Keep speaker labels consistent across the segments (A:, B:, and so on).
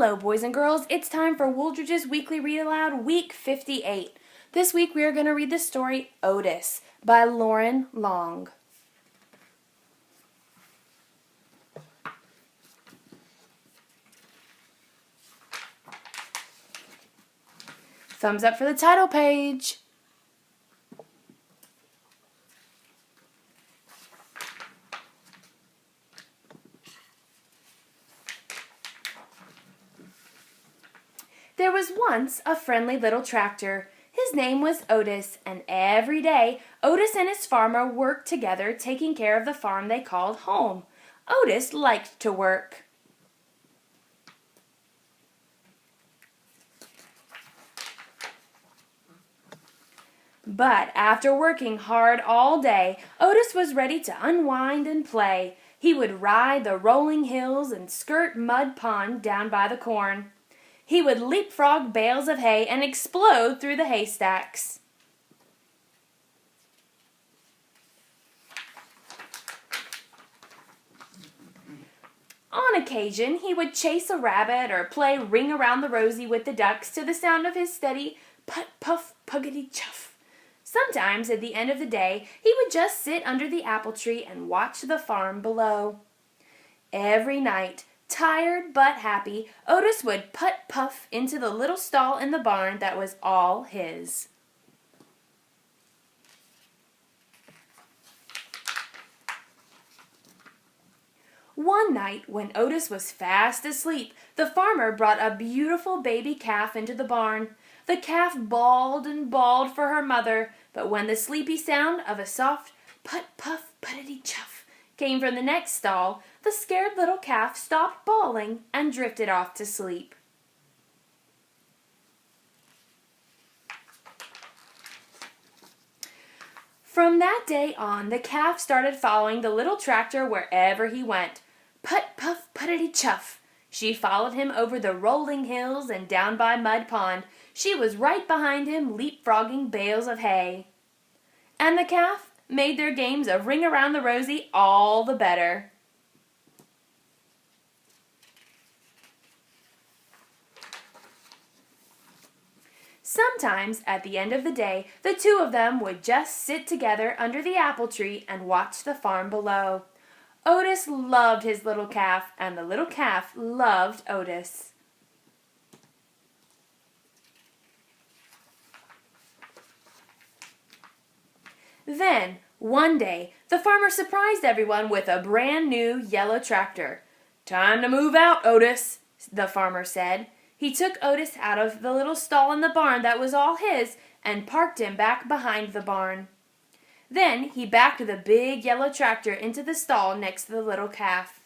A: Hello, boys and girls. It's time for Wooldridge's Weekly Read Aloud, Week 58. This week we are going to read the story Otis by Loren Long. Thumbs up for the title page. There was once a friendly little tractor. His name was Otis, and every day Otis and his farmer worked together taking care of the farm they called home. Otis liked to work. But after working hard all day, Otis was ready to unwind and play. He would ride the rolling hills and skirt Mud Pond down by the corn. He would leapfrog bales of hay and explode through the haystacks. On occasion, he would chase a rabbit or play Ring Around the Rosie with the ducks to the sound of his steady put-puff, puggity-chuff. Sometimes, at the end of the day, he would just sit under the apple tree and watch the farm below. Every night, tired but happy, Otis would putt-puff into the little stall in the barn that was all his. One night, when Otis was fast asleep, the farmer brought a beautiful baby calf into the barn. The calf bawled and bawled for her mother, but when the sleepy sound of a soft put-puff, puttity-chuff came from the next stall, the scared little calf stopped bawling and drifted off to sleep. From that day on, the calf started following the little tractor wherever he went. Put-puff, puttity-chuff. She followed him over the rolling hills and down by Mud Pond. She was right behind him, leapfrogging bales of hay. And the calf made their games of Ring Around the Rosie all the better. Sometimes, at the end of the day, the two of them would just sit together under the apple tree and watch the farm below. Otis loved his little calf, and the little calf loved Otis. Then, one day, the farmer surprised everyone with a brand new yellow tractor. "Time to move out, Otis," the farmer said. He took Otis out of the little stall in the barn that was all his and parked him back behind the barn. Then he backed the big yellow tractor into the stall next to the little calf.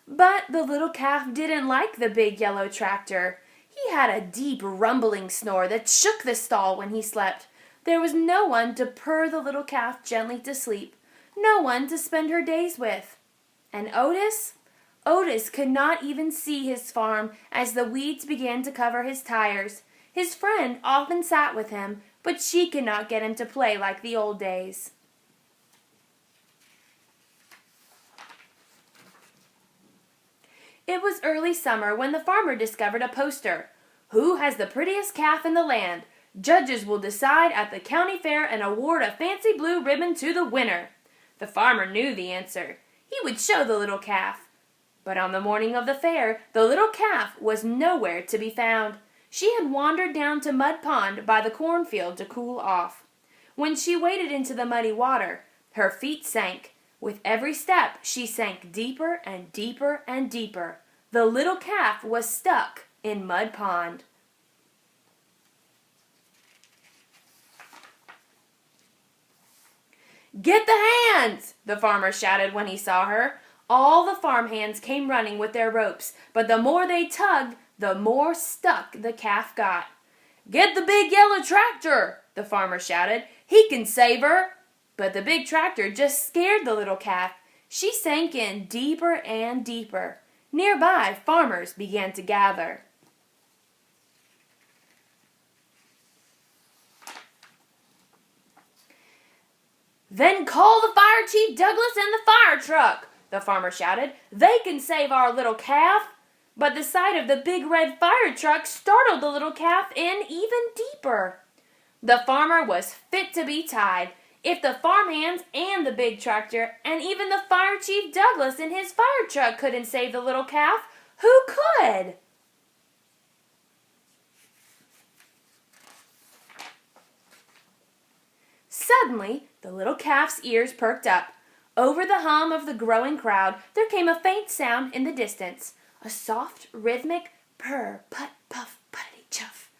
A: But the little calf didn't like the big yellow tractor. He had a deep rumbling snore that shook the stall when he slept. There was no one to purr the little calf gently to sleep, no one to spend her days with. And Otis could not even see his farm as the weeds began to cover his tires. His friend often sat with him, but she could not get him to play like the old days. It was early summer when the farmer discovered a poster. "Who has the prettiest calf in the land? Judges will decide at the county fair and award a fancy blue ribbon to the winner." The farmer knew the answer. He would show the little calf. But on the morning of the fair, the little calf was nowhere to be found. She had wandered down to Mud Pond by the cornfield to cool off. When she waded into the muddy water, her feet sank. With every step, she sank deeper and deeper and deeper. The little calf was stuck in Mud Pond. "Get the hands!" the farmer shouted when he saw her. All the farm hands came running with their ropes, but the more they tugged, the more stuck the calf got. "Get the big yellow tractor!" the farmer shouted. "He can save her!" But the big tractor just scared the little calf. She sank in deeper and deeper. Nearby, farmers began to gather. "Then call the fire chief Douglas and the fire truck," the farmer shouted. "They can save our little calf." But the sight of the big red fire truck startled the little calf in even deeper. The farmer was fit to be tied. If the farmhands and the big tractor and even the fire chief Douglas in his fire truck couldn't save the little calf, who could? Suddenly, the little calf's ears perked up. Over the hum of the growing crowd, there came a faint sound in the distance, a soft, rhythmic purr, put, puff, puttity, chuff.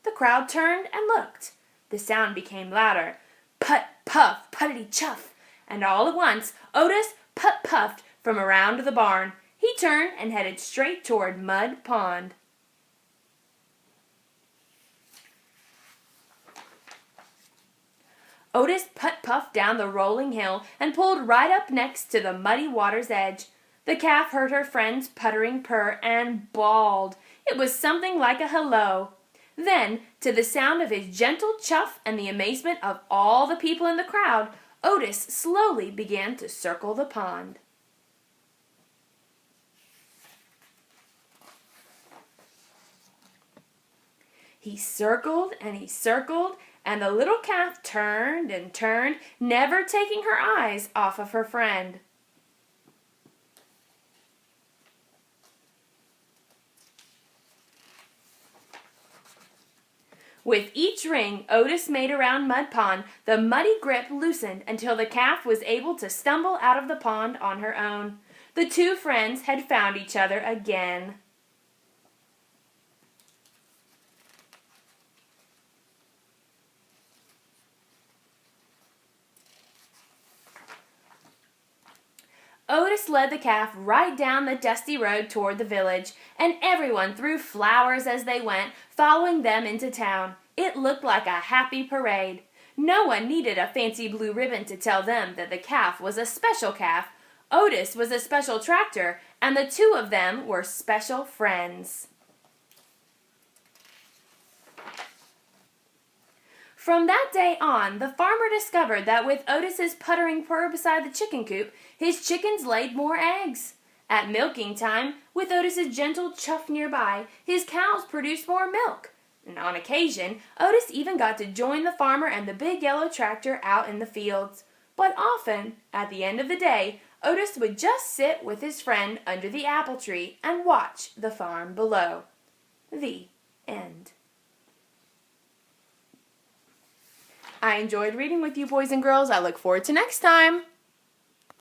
A: The crowd turned and looked. The sound became louder. Put, puff, puttity, chuff. And all at once, Otis puffed from around the barn. He turned and headed straight toward Mud Pond. Otis puffed down the rolling hill and pulled right up next to the muddy water's edge. The calf heard her friend's puttering purr and bawled. It was something like a hello. Then, to the sound of his gentle chuff and the amazement of all the people in the crowd, Otis slowly began to circle the pond. He circled, and the little calf turned and turned, never taking her eyes off of her friend. With each ring Otis made around Mud Pond, the muddy grip loosened until the calf was able to stumble out of the pond on her own. The two friends had found each other again. Otis led the calf right down the dusty road toward the village, and everyone threw flowers as they went, following them into town. It looked like a happy parade. No one needed a fancy blue ribbon to tell them that the calf was a special calf. Otis was a special tractor, and the two of them were special friends. From that day on, the farmer discovered that with Otis's puttering purr beside the chicken coop, his chickens laid more eggs. At milking time, with Otis's gentle chuff nearby, his cows produced more milk. And on occasion, Otis even got to join the farmer and the big yellow tractor out in the fields. But often, at the end of the day, Otis would just sit with his friend under the apple tree and watch the farm below. The end. I enjoyed reading with you, boys and girls. I look forward to next time.